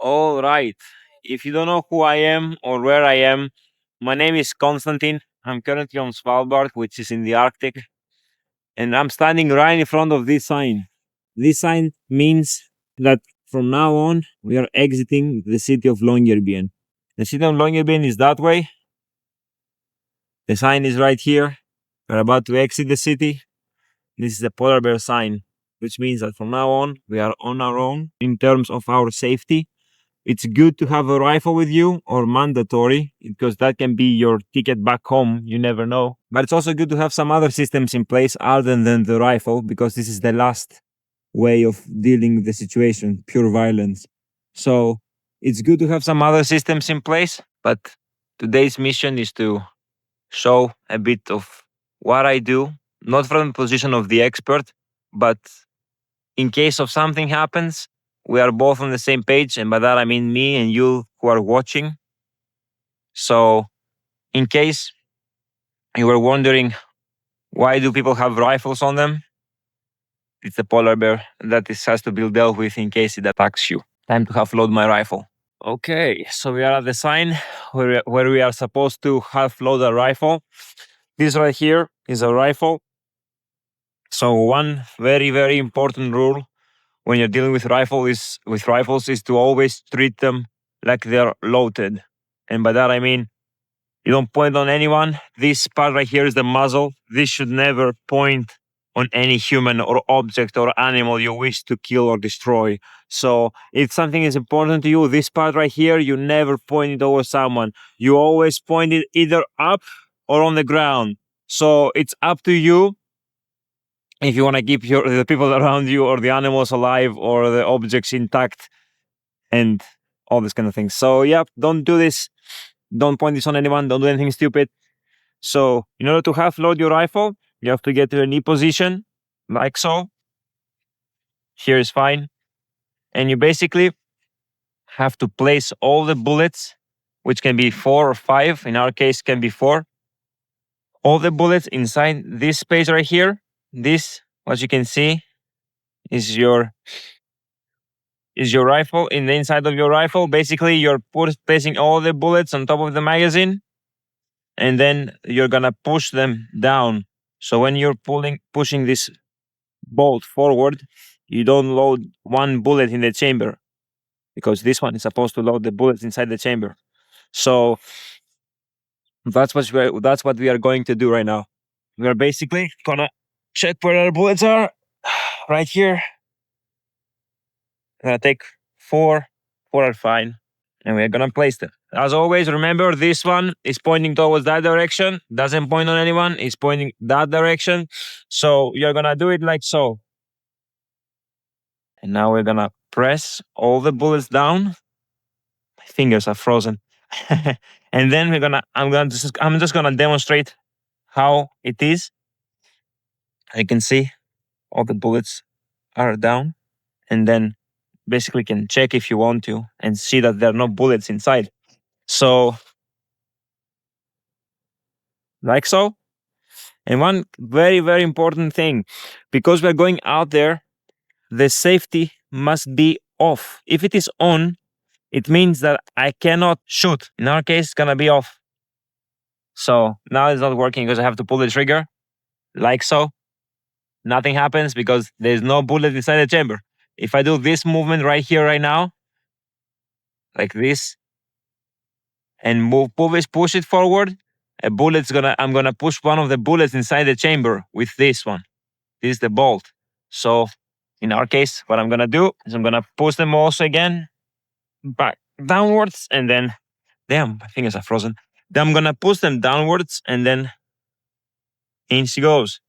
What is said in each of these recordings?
All right. If you don't know who I am or where I am, my name is Konstantin. I'm currently on Svalbard, which is in the Arctic, and I'm standing right in front of this sign. This sign means that from now on, we are exiting the city of Longyearbyen. The city of Longyearbyen is that way. The sign is right here. We're about to exit the city. This is the polar bear sign, which means that from now on, we are on our own in terms of our safety. It's good to have a rifle with you or mandatory because that can be your ticket back home. You never know. But it's also good to have some other systems in place other than the rifle because this is the last way of dealing with the situation, pure violence. So it's good to have some other systems in place. But today's mission is to show a bit of what I do, not from the position of the expert, but in case of something happens, we are both on the same page, and by that I mean me and you who are watching. So, in case you were wondering why do people have rifles on them, it's the polar bear that this has to be dealt with in case it attacks you. Time to half load my rifle. Okay, so we are at the sign where we are supposed to half load a rifle. This right here is a rifle. So one very important rule when you're dealing with rifles is to always treat them like they're loaded. And by that I mean you don't point on anyone. This part right here is the muzzle. This should never point on any human or object or animal you wish to kill or destroy. So if something is important to you, this part right here, you never point it over someone. You always point it either up or on the ground. So it's up to you if you want to keep the people around you or the animals alive or the objects intact and all this kind of things. So yeah, don't do this. Don't point this on anyone. Don't do anything stupid. So in order to half load your rifle, you have to get to a knee position like so. Here is fine. And you basically have to place all the bullets, which can be 4 or 5. In our case, can be 4. All the bullets inside this space right here. This, as you can see, is your rifle. In the inside of your rifle, basically you're placing all the bullets on top of the magazine, and then you're gonna push them down. So when you're pushing this bolt forward, you don't load one bullet in the chamber because this one is supposed to load the bullets inside the chamber. So that's what we are going to do right now. We are basically gonna check where our bullets are right here. I'm gonna take 4. 4 are fine, and we're gonna place them. As always, remember this one is pointing towards that direction. Doesn't point on anyone. It's pointing that direction. So you're gonna do it like so. And now we're gonna press all the bullets down. My fingers are frozen. And then I'm just gonna demonstrate how it is. You can see all the bullets are down, and then basically can check if you want to and see that there are no bullets inside. So like so. And one very important thing, because we're going out there, the safety must be off. If it is on, it means that I cannot shoot. In our case, it's gonna be off. So now it's not working because I have to pull the trigger, like so. Nothing happens because there's no bullet inside the chamber. If I do this movement right here, right now, like this, and push it forward, I'm gonna push one of the bullets inside the chamber with this one. This is the bolt. So in our case, what I'm gonna do is I'm gonna push them also again back downwards, and then, damn, my fingers are frozen. Then I'm gonna push them downwards, and then in she goes.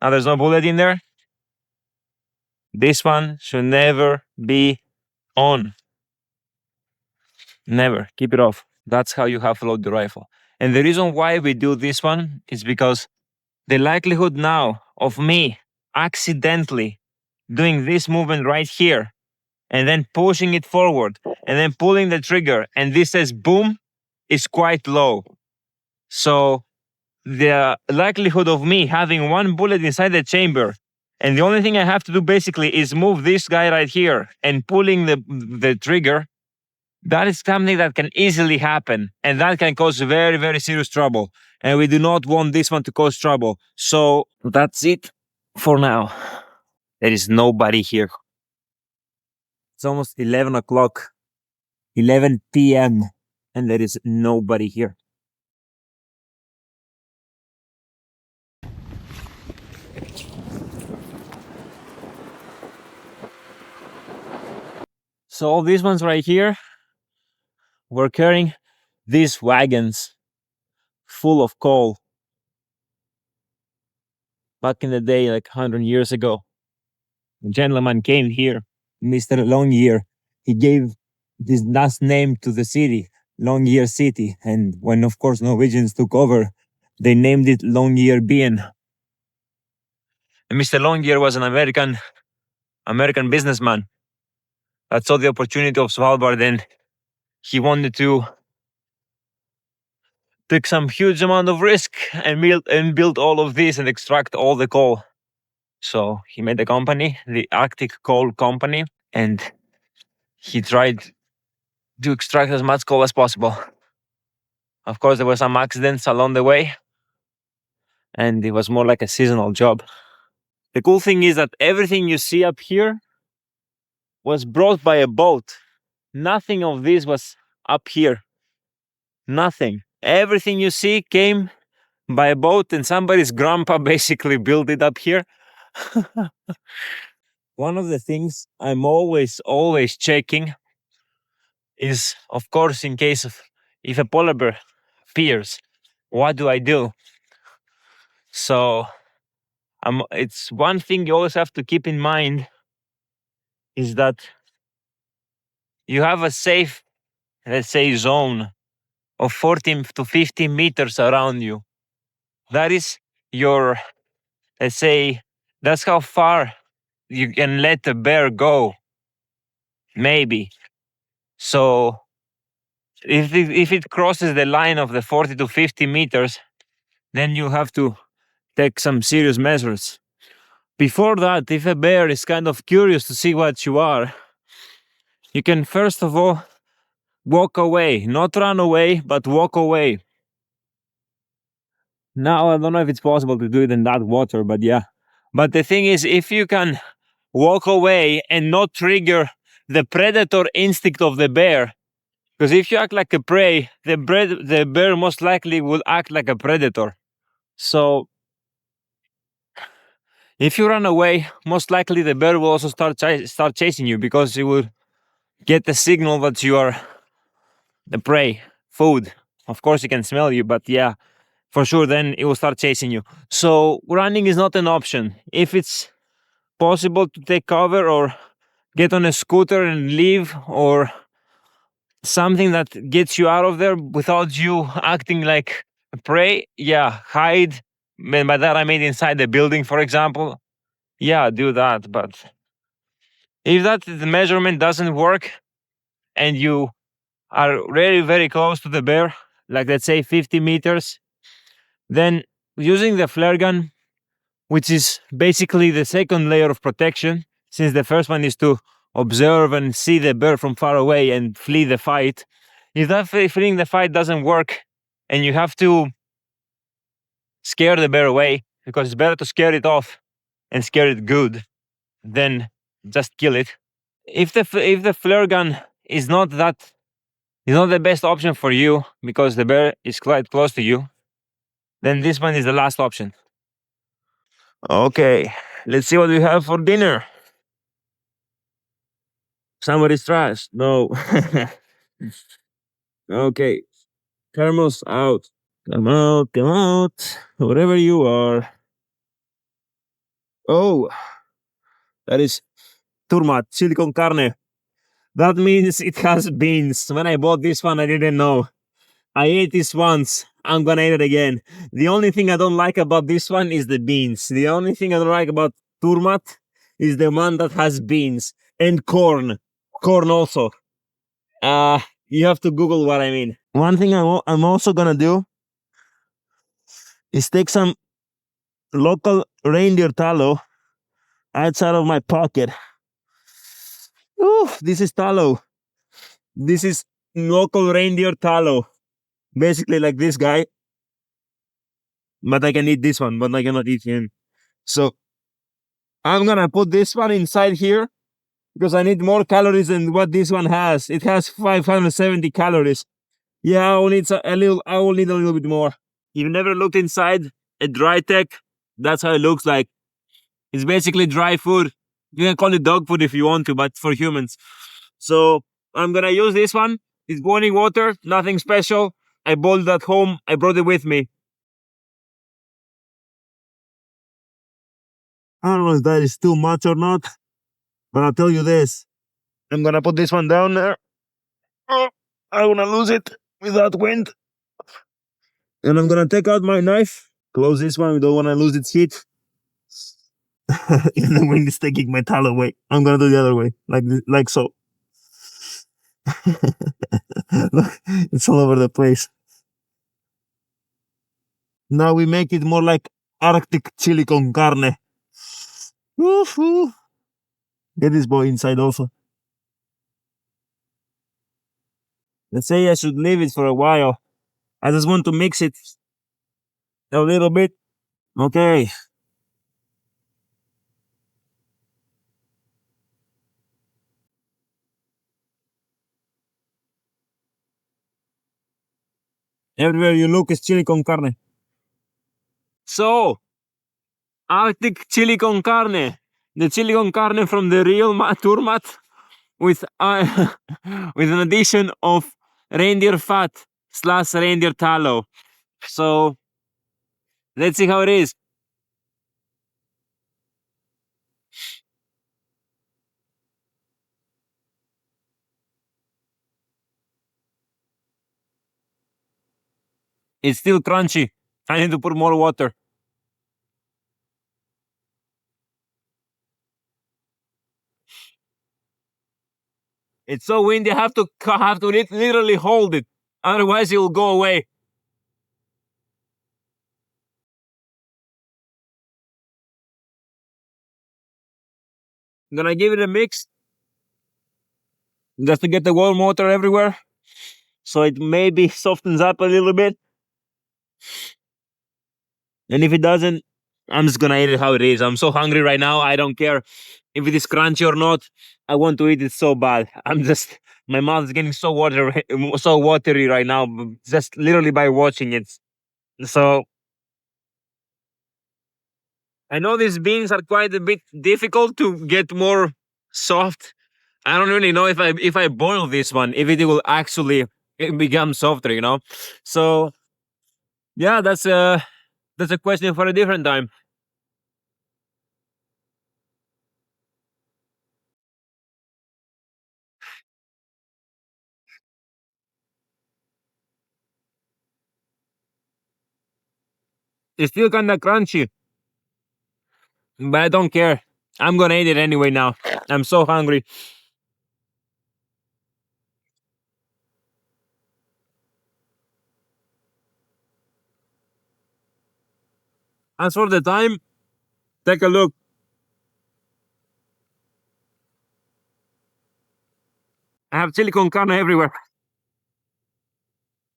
Now there's no bullet in there. This one should never be on. Never. Keep it off. That's how you half load the rifle. And the reason why we do this one is because the likelihood now of me accidentally doing this movement right here and then pushing it forward and then pulling the trigger and this says boom is quite low. So the likelihood of me having one bullet inside the chamber and the only thing I have to do basically is move this guy right here and pulling the trigger That is something that can easily happen, and that can cause very, very serious trouble. And we do not want this one to cause trouble. So that's it for now. There is nobody here. It's almost 11 o'clock, 11 p.m., and there is nobody here. So all these ones right here were carrying these wagons full of coal back in the day, like 100 years ago. A gentleman came here, Mr. Longyear. He gave this last name to the city, Longyear City. And when, of course, Norwegians took over, they named it Longyearbyen. And Mr. Longyear was an American businessman that saw the opportunity of Svalbard, and he wanted to take some huge amount of risk and build all of this and extract all the coal. So he made a company, the Arctic Coal Company, and he tried to extract as much coal as possible. Of course, there were some accidents along the way, and it was more like a seasonal job. The cool thing is that everything you see up here was brought by a boat. Nothing of this was up here. Nothing. Everything you see came by a boat, and somebody's grandpa basically built it up here. One of the things I'm always checking is, of course, in case of if a polar bear appears, what do I do? So it's one thing you always have to keep in mind is that you have a safe, let's say, zone of 14 to 50 meters around you. That is your, let's say, that's how far you can let the bear go. Maybe. So if it crosses the line of the 40 to 50 meters, then you have to take some serious measures. Before that, if a bear is kind of curious to see what you are, you can first of all walk away, not run away, but walk away. Now, I don't know if it's possible to do it in that water, but yeah. But the thing is, if you can walk away and not trigger the predator instinct of the bear, because if you act like a prey, the bear most likely will act like a predator. So if you run away, most likely the bear will also start chasing you, because it will get the signal that you are the prey, food. Of course, it can smell you, but yeah, for sure, then it will start chasing you. So running is not an option. If it's possible to take cover or get on a scooter and leave, or something that gets you out of there without you acting like a prey, yeah, hide. And by that I mean inside the building, for example. Yeah, do that. But if the measurement doesn't work and you are very, very close to the bear, like let's say 50 meters, then using the flare gun, which is basically the second layer of protection, since the first one is to observe and see the bear from far away and flee the fight. If that fleeing the fight doesn't work and you have to scare the bear away, because it's better to scare it off and scare it good than just kill it. If the flare gun is not the best option for you because the bear is quite close to you, then this one is the last option. Okay, let's see what we have for dinner. Somebody's trash. No. Okay. Caramels out. Come out, come out. Wherever you are. Oh, that is turmat, chili con carne. That means it has beans. When I bought this one, I didn't know. I ate this once. I'm gonna eat it again. The only thing I don't like about this one is the beans. The only thing I don't like about turmat is the one that has beans and corn. Corn also. You have to Google what I mean. One thing I'm also gonna do is take some local reindeer tallow outside of my pocket. Ooh, this is tallow. This is local reindeer tallow. Basically like this guy, but I can eat this one, but I cannot eat him. So I'm gonna put this one inside here because I need more calories than what this one has. It has 570 calories. Yeah, I will need a little. I will need a little bit more. You've never looked inside a dry tech? That's how it looks like. It's basically dry food. You can call it dog food if you want to, but for humans. So I'm gonna use this one. It's boiling water, nothing special. I boiled it at home. I brought it with me. I don't know if that is too much or not, but I'll tell you this. I'm gonna put this one down there. Oh, I wanna lose it with that wind. And I'm gonna take out my knife. Close this one. We don't wanna lose its heat. And the wind is taking my towel away. I'm gonna do the other way, like so. Look, it's all over the place. Now we make it more like Arctic chili con carne. Woohoo! Get this boy inside also. Let's say I should leave it for a while. I just want to mix it a little bit. Okay. Everywhere you look is chili con carne. So, Arctic chili con carne. The chili con carne from the real Turmat with with an addition of reindeer fat / reindeer tallow. So, let's see how it is. It's still crunchy. I need to put more water. It's so windy. I have to literally hold it, otherwise it will go away. I'm gonna give it a mix, just to get the warm water everywhere, so it maybe softens up a little bit. And if it doesn't, I'm just gonna eat it how it is. I'm so hungry right now. I don't care if it is crunchy or not. I want to eat it so bad. My mouth is getting so watery right now, just literally by watching it. So I know these beans are quite a bit difficult to get more soft. I don't really know if I boil this one, if it will actually become softer, you know. So yeah, that's a question for a different time. It's still kind of crunchy, but I don't care. I'm gonna eat it anyway now. I'm so hungry. As for the time, take a look. I have chili con carne everywhere.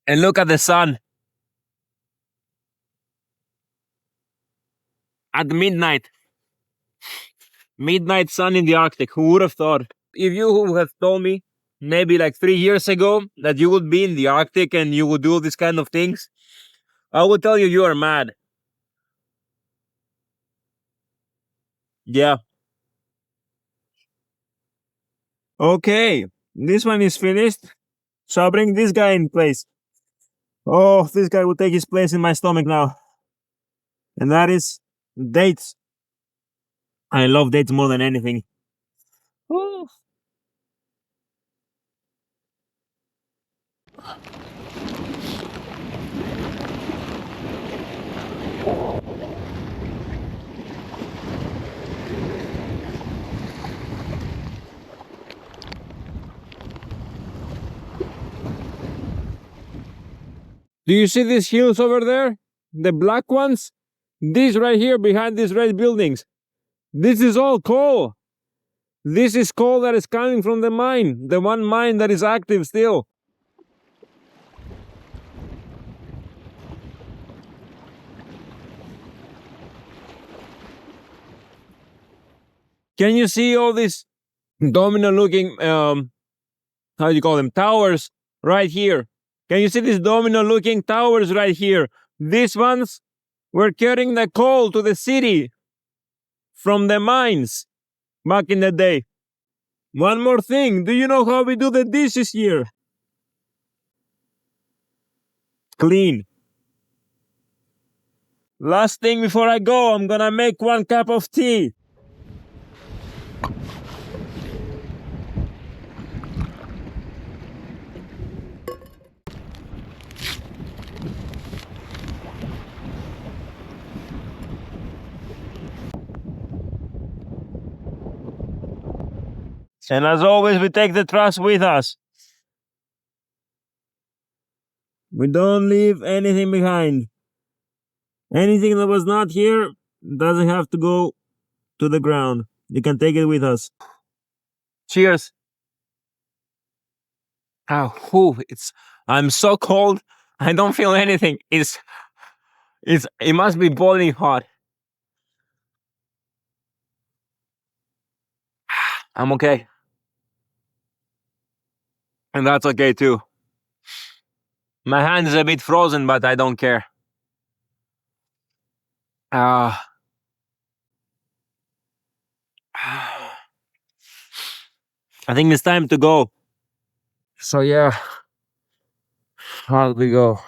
And look at the sun at midnight. Midnight sun in the Arctic. Who would have thought? If you would have told me maybe like 3 years ago that you would be in the Arctic and you would do these kind of things, I would tell you are mad. Yeah. Okay. This one is finished. So I'll bring this guy in place. Oh, this guy will take his place in my stomach now. And that is dates. I love dates more than anything. Ooh. Do you see these hills over there? The black ones? These right here behind these red buildings. This is all coal. This is coal that is coming from the mine. The one mine that is active still. Can you see all these domino looking, how do you call them, towers right here? Can you see these domino looking towers right here? These ones were carrying the coal to the city from the mines back in the day. One more thing, do you know how we do the dishes here? Clean. Last thing before I go, I'm gonna make 1 cup of tea. And as always, we take the trash with us. We don't leave anything behind. Anything that was not here doesn't have to go to the ground. You can take it with us. Cheers. Oh, I'm so cold. I don't feel anything. It must be boiling hot. I'm okay. And that's okay too. My hand is a bit frozen, but I don't care. I think it's time to go. So yeah, out we go.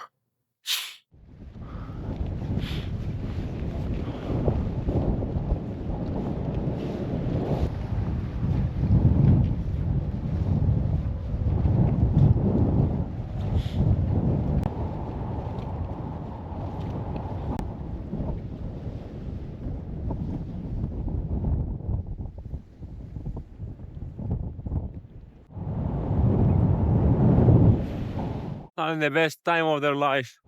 Having the best time of their life.